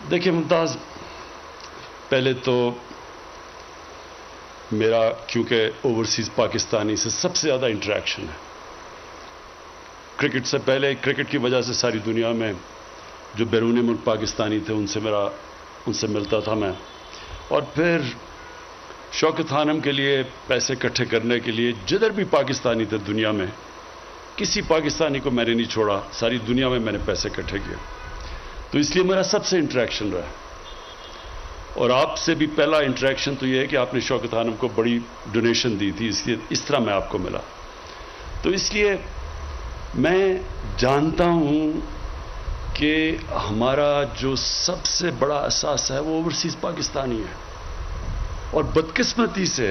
دیکھیں ممتاز، پہلے تو میرا کیونکہ اوورسیز پاکستانی سے سب سے زیادہ انٹریکشن ہے کرکٹ سے پہلے، کرکٹ کی وجہ سے ساری دنیا میں جو بیرون ملک پاکستانی تھے ان سے ملتا تھا میں، اور پھر شوکت خانم کے لیے پیسے اکٹھے کرنے کے لیے جدھر بھی پاکستانی تھے دنیا میں، کسی پاکستانی کو میں نے نہیں چھوڑا، ساری دنیا میں میں نے پیسے اکٹھے کیے، تو اس لیے میرا سب سے انٹریکشن رہا۔ اور آپ سے بھی پہلا انٹریکشن تو یہ ہے کہ آپ نے شوکت خانم کو بڑی ڈونیشن دی تھی، اس طرح میں آپ کو ملا، تو اس لیے میں جانتا ہوں کہ ہمارا جو سب سے بڑا اثاثہ ہے وہ اوورسیز پاکستانی ہے، اور بدقسمتی سے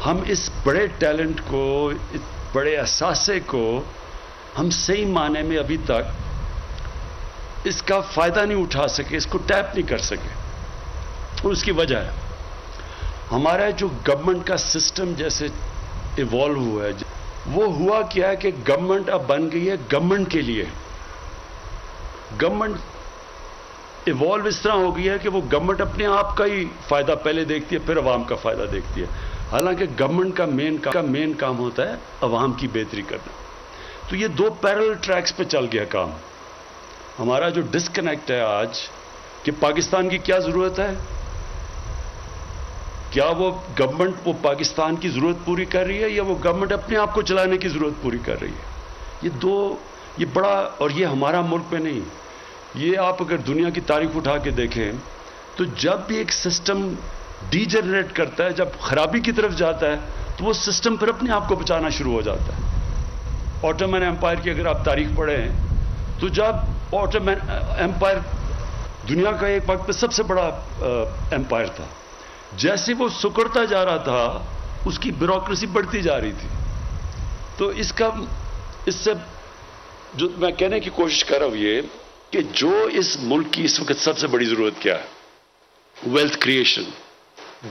ہم اس بڑے ٹیلنٹ کو، اس بڑے اثاثے کو ہم صحیح معنی میں ابھی تک اس کا فائدہ نہیں اٹھا سکے، اس کو ٹیپ نہیں کر سکے، اور اس کی وجہ ہے ہمارا جو گورنمنٹ کا سسٹم جیسے ایوالو ہوا ہے، وہ ہوا کیا ہے کہ گورنمنٹ اب بن گئی ہے گورنمنٹ کے لیے۔ گورنمنٹ ایوالو اس طرح ہو گئی ہے کہ وہ گورنمنٹ اپنے آپ کا ہی فائدہ پہلے دیکھتی ہے، پھر عوام کا فائدہ دیکھتی ہے، حالانکہ گورنمنٹ کا مین کام ہوتا ہے عوام کی بہتری کرنا۔ تو یہ دو پیرل ٹریکس پہ چل گیا کام۔ ہمارا جو ڈسکنیکٹ ہے آج کہ پاکستان کی کیا ضرورت ہے، کیا وہ گورنمنٹ وہ پاکستان کی ضرورت پوری کر رہی ہے یا وہ گورنمنٹ اپنے آپ کو چلانے کی ضرورت پوری کر رہی ہے؟ یہ بڑا، اور یہ ہمارا ملک میں نہیں، یہ آپ اگر دنیا کی تاریخ اٹھا کے دیکھیں تو جب بھی ایک سسٹم ڈی جنریٹ کرتا ہے، جب خرابی کی طرف جاتا ہے تو وہ سسٹم پھر اپنے آپ کو بچانا شروع ہو جاتا ہے۔ آٹومن ایمپائر کی اگر آپ تاریخ پڑھیں تو جب آٹومن ایمپائر دنیا کا ایک وقت پہ سب سے بڑا ایمپائر تھا، جیسے وہ سکڑتا جا رہا تھا اس کی بیوروکریسی بڑھتی جا رہی تھی۔ تو اس سے جو میں کہنے کی کوشش کر رہا ہوں یہ کہ جو اس ملک کی اس وقت سب سے بڑی ضرورت کیا ہے، ویلتھ کریشن،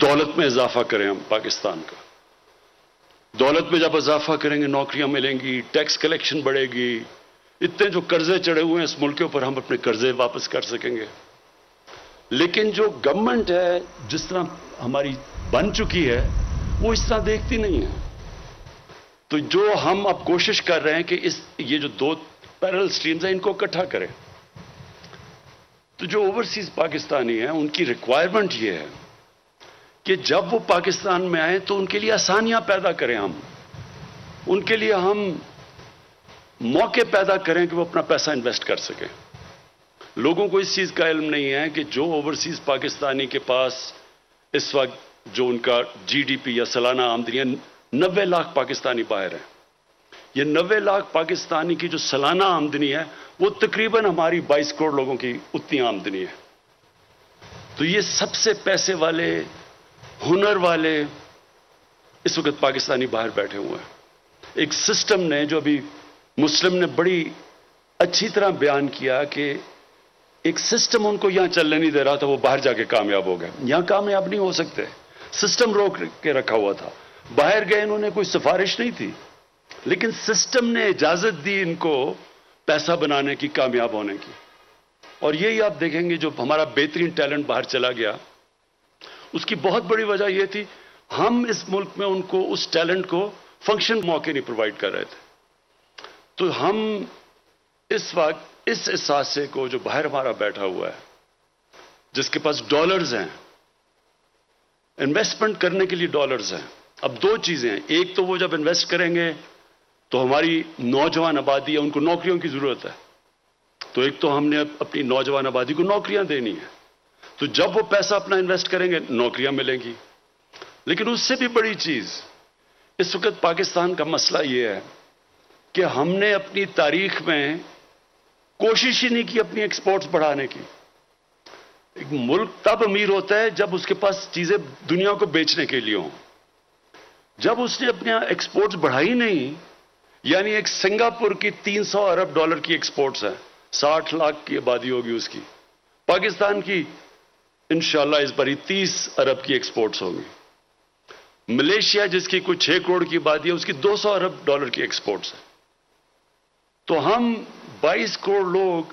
دولت میں اضافہ کریں ہم پاکستان کا۔ دولت میں جب اضافہ کریں گے نوکریاں ملیں گی، ٹیکس کلیکشن بڑھے گی، اتنے جو قرضے چڑھے ہوئے ہیں اس ملک کے اوپر ہم اپنے قرضے واپس کر سکیں گے۔ لیکن جو گورنمنٹ ہے جس طرح ہماری بن چکی ہے وہ اس طرح دیکھتی نہیں ہے۔ تو جو ہم اب کوشش کر رہے ہیں کہ یہ جو دو پیرل سٹریمز ہیں ان کو اکٹھا کریں، تو جو اوورسیز پاکستانی ہیں ان کی ریکوائرمنٹ یہ ہے کہ جب وہ پاکستان میں آئیں تو ان کے لیے آسانیاں پیدا کریں، ہم ان کے لیے ہم موقع پیدا کریں کہ وہ اپنا پیسہ انویسٹ کر سکیں۔ لوگوں کو اس چیز کا علم نہیں ہے کہ جو اوورسیز پاکستانی کے پاس اس وقت جو ان کا جی ڈی پی یا سالانہ آمدنی ہے، 90 لاکھ پاکستانی باہر ہیں۔ یہ 90 لاکھ پاکستانی کی جو سالانہ آمدنی ہے وہ تقریباً ہماری 22 کروڑ لوگوں کی اتنی آمدنی ہے۔ تو یہ سب سے پیسے والے، ہنر والے اس وقت پاکستانی باہر بیٹھے ہوئے ہیں۔ ایک سسٹم نے، جو ابھی مسلم نے بڑی اچھی طرح بیان کیا کہ ایک سسٹم ان کو یہاں چلنے نہیں دے رہا تھا، وہ باہر جا کے کامیاب ہو گئے۔ یہاں کامیاب نہیں ہو سکتے، سسٹم روک کے رکھا ہوا تھا۔ باہر گئے، انہوں نے کوئی سفارش نہیں تھی، لیکن سسٹم نے اجازت دی ان کو پیسہ بنانے کی، کامیاب ہونے کی۔ اور یہی آپ دیکھیں گے جو ہمارا بہترین ٹیلنٹ باہر چلا گیا، اس کی بہت بڑی وجہ یہ تھی ہم اس ملک میں ان کو، اس ٹیلنٹ کو فنکشن موقع نہیں پرووائڈ کر رہے تھے۔ تو ہم اس وقت اس اثاثے کو جو باہر ہمارا بیٹھا ہوا ہے، جس کے پاس ڈالرز ہیں، انویسٹمنٹ کرنے کے لیے ڈالرز ہیں، اب دو چیزیں ہیں، ایک تو وہ جب انویسٹ کریں گے تو ہماری نوجوان آبادی ہے، ان کو نوکریوں کی ضرورت ہے، تو ایک تو ہم نے اپنی نوجوان آبادی کو نوکریاں دینی ہیں، تو جب وہ پیسہ اپنا انویسٹ کریں گے نوکریاں ملیں گی۔ لیکن اس سے بھی بڑی چیز اس وقت پاکستان کا مسئلہ یہ ہے کہ ہم نے اپنی تاریخ میں کوشش ہی نہیں کی اپنی ایکسپورٹس بڑھانے کی۔ ایک ملک تب امیر ہوتا ہے جب اس کے پاس چیزیں دنیا کو بیچنے کے لیے ہوں۔ جب اس نے اپنے ایکسپورٹس بڑھائی نہیں، یعنی ایک سنگاپور کی 300 ارب ڈالر کی ایکسپورٹس ہیں، 60 لاکھ کی آبادی ہوگی اس کی، پاکستان کی انشاءاللہ اس باری 30 ارب کی ایکسپورٹس ہوگی۔ ملیشیا جس کی کوئی 6 کروڑ کی آبادی ہے، اس کی 200 ارب ڈالر کی ایکسپورٹس ہے۔ تو ہم 22 کروڑ لوگ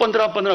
15-15,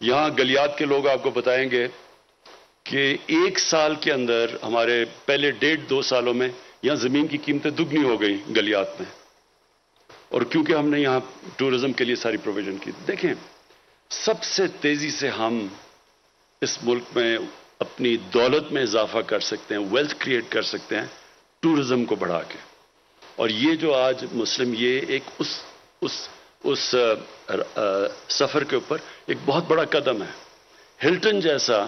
یہاں گلیات کے لوگ آپ کو بتائیں گے کہ 1 سال کے اندر ہمارے پہلے 1.5-2 سالوں میں یہاں زمین کی قیمتیں دگنی ہو گئی گلیات میں، اور کیونکہ ہم نے یہاں ٹورزم کے لیے ساری پروویژن کی. دیکھیں، سب سے تیزی سے ہم اس ملک میں اپنی دولت میں اضافہ کر سکتے ہیں، ویلتھ کریٹ کر سکتے ہیں ٹورزم کو بڑھا کے. اور یہ جو آج مسلم، یہ ایک اس سفر کے اوپر ایک بہت بڑا قدم ہے. ہلٹن جیسا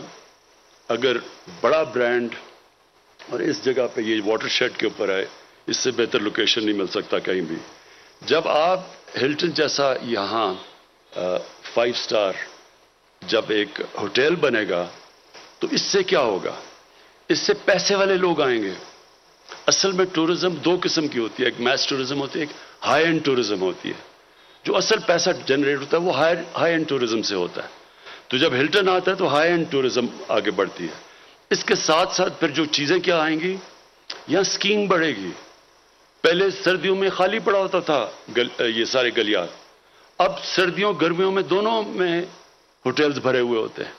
اگر بڑا برانڈ، اور اس جگہ پہ یہ واٹر شیڈ کے اوپر ہے، اس سے بہتر لوکیشن نہیں مل سکتا کہیں بھی. جب آپ ہلٹن جیسا یہاں 5 سٹار جب ایک ہوٹل بنے گا تو اس سے کیا ہوگا؟ اس سے پیسے والے لوگ آئیں گے. اصل میں ٹورزم 2 قسم کی ہوتی ہے، ایک میس ٹورزم ہوتی ہے، ایک ہائی اینڈ ٹورزم ہوتی ہے. جو اصل پیسہ جنریٹ ہوتا ہے وہ ہائی اینڈ ٹورزم سے ہوتا ہے. تو جب ہلٹن آتا ہے تو ہائی اینڈ ٹورزم آگے بڑھتی ہے. اس کے ساتھ ساتھ پھر جو چیزیں کیا آئیں گی، یہاں سکینگ بڑھے گی. پہلے سردیوں میں خالی پڑا ہوتا تھا یہ سارے گلیات، اب سردیوں گرمیوں میں دونوں میں ہوٹلز بھرے ہوئے ہوتے ہیں.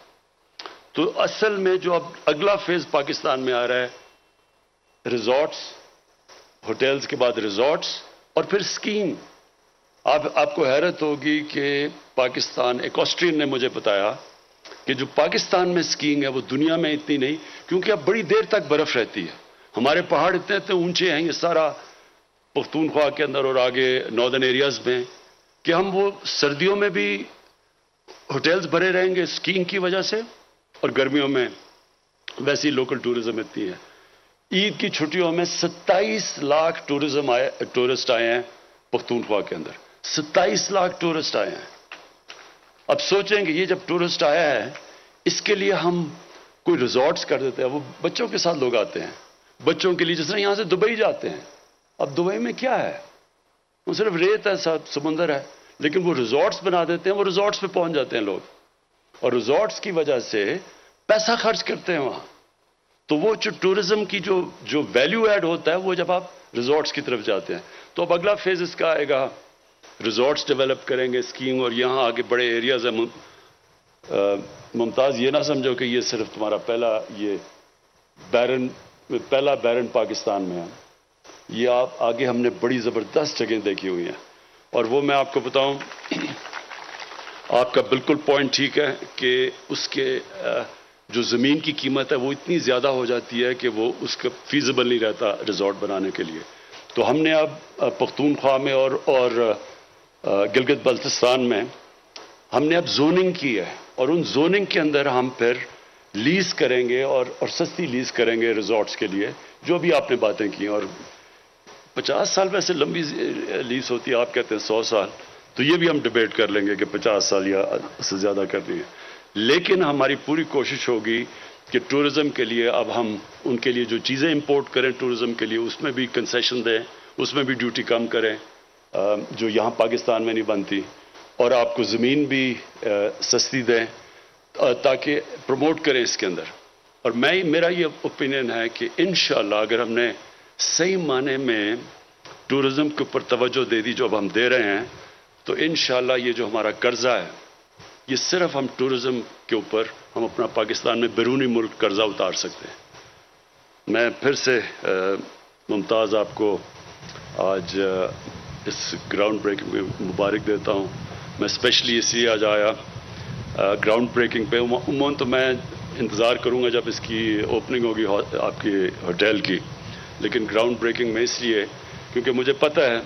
تو اصل میں جو اب اگلا فیز پاکستان میں آ رہا ہے، ریزورٹس، ہوٹلز کے بعد ریزورٹس اور پھر سکینگ. آپ کو حیرت ہوگی کہ پاکستان، ایک آسٹرین نے مجھے بتایا کہ جو پاکستان میں سکینگ ہے وہ دنیا میں اتنی نہیں، کیونکہ اب بڑی دیر تک برف رہتی ہے. ہمارے پہاڑ اتنے اونچے ہیں، یہ سارا پختونخوا کے اندر اور آگے ناردرن ایریاز میں، کہ ہم وہ سردیوں میں بھی ہوٹلز بھرے رہیں گے سکینگ کی وجہ سے، اور گرمیوں میں ویسی لوکل ٹورزم اتنی ہے. عید کی چھٹیوں میں 27 لاکھ ٹورسٹ آئے ہیں پختونخوا کے اندر. 27 لاکھ ٹورسٹ آئے ہیں. اب سوچیں کہ یہ جب ٹورسٹ آیا ہے، اس کے لیے ہم کوئی ریزورٹس کر دیتے ہیں. وہ بچوں کے ساتھ لوگ آتے ہیں، بچوں کے لیے جس طرح یہاں سے دبئی جاتے ہیں. اب دبئی میں کیا ہے؟ وہ صرف ریت ہے، ساتھ سمندر ہے، لیکن وہ ریزورٹس بنا دیتے ہیں، وہ ریزورٹس پہ پہنچ جاتے ہیں لوگ، اور ریزورٹس کی وجہ سے پیسہ خرچ کرتے ہیں وہاں. تو وہ جو ٹورزم کی جو ویلیو ایڈ ہوتا ہے وہ جب آپ ریزورٹس کی طرف جاتے ہیں. تو اب اگلا فیز اس کا آئے گا، ریزورٹس ڈیولپ کریں گے، سکینگ، اور یہاں آگے بڑے ایریاز ہیں. ممتاز یہ نہ سمجھو کہ یہ صرف تمہارا پہلا بیرن پاکستان میں ہے. یہ آپ آگے ہم نے بڑی زبردست جگہیں دیکھی ہوئی ہیں. اور وہ میں آپ کو بتاؤں، آپ کا بالکل پوائنٹ ٹھیک ہے کہ اس کے جو زمین کی قیمت ہے وہ اتنی زیادہ ہو جاتی ہے کہ وہ اس کا فیزیبل نہیں رہتا ریزورٹ بنانے کے لیے. تو ہم نے اب پختونخوا میں اور گلگت بلتستان میں ہم نے اب زوننگ کی ہے، اور ان زوننگ کے اندر ہم پھر لیز کریں گے اور سستی لیز کریں گے ریزورٹس کے لیے، جو بھی آپ نے باتیں کی. اور 50 سال ویسے لمبی لیز ہوتی ہے، آپ کہتے ہیں 100 سال، تو یہ بھی ہم ڈیبیٹ کر لیں گے کہ 50 سال یا اس سے زیادہ کرنی ہے. لیکن ہماری پوری کوشش ہوگی کہ ٹورزم کے لیے اب ہم ان کے لیے جو چیزیں امپورٹ کریں ٹورزم کے لیے، اس میں بھی کنسیشن دیں، اس میں بھی ڈیوٹی کم کریں جو یہاں پاکستان میں نہیں بنتی، اور آپ کو زمین بھی سستی دیں تاکہ پروموٹ کریں اس کے اندر. اور میرا یہ اوپینین ہے کہ انشاءاللہ اگر ہم نے صحیح معنی میں ٹورزم کے اوپر توجہ دے دی جو اب ہم دے رہے ہیں، تو انشاءاللہ یہ جو ہمارا قرضہ ہے، یہ صرف ہم ٹورزم کے اوپر ہم اپنا پاکستان میں بیرونی ملک قرضہ اتار سکتے ہیں. میں پھر سے ممتاز آپ کو آج اس گراؤنڈ بریکنگ میں مبارک دیتا ہوں. میں اسپیشلی اس لیے آج آیا گراؤنڈ بریکنگ پہ. عموماً تو میں انتظار کروں گا جب اس کی اوپننگ ہوگی آپ کی ہوٹل کی، لیکن گراؤنڈ بریکنگ میں اس لیے کیونکہ مجھے پتہ ہے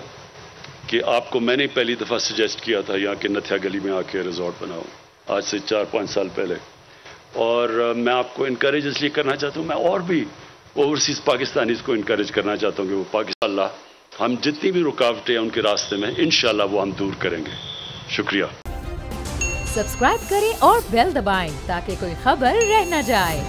کہ آپ کو میں نے پہلی دفعہ سجیسٹ کیا تھا یہاں کے نتھیا گلی میں آ کے ریزورٹ بناؤ، آج سے 4-5 سال پہلے. اور میں آپ کو انکریج اس لیے کرنا چاہتا ہوں، میں اور بھی اوورسیز پاکستانیز کو انکریج کرنا چاہتا ہوں کہ وہ پاکستان اللہ ہم جتنی بھی رکاوٹیں ہیں ان کے راستے میں انشاءاللہ وہ ہم دور کریں گے. شکریہ. سبسکرائب کریں اور بیل دبائیں تاکہ کوئی خبر رہ نہ جائے.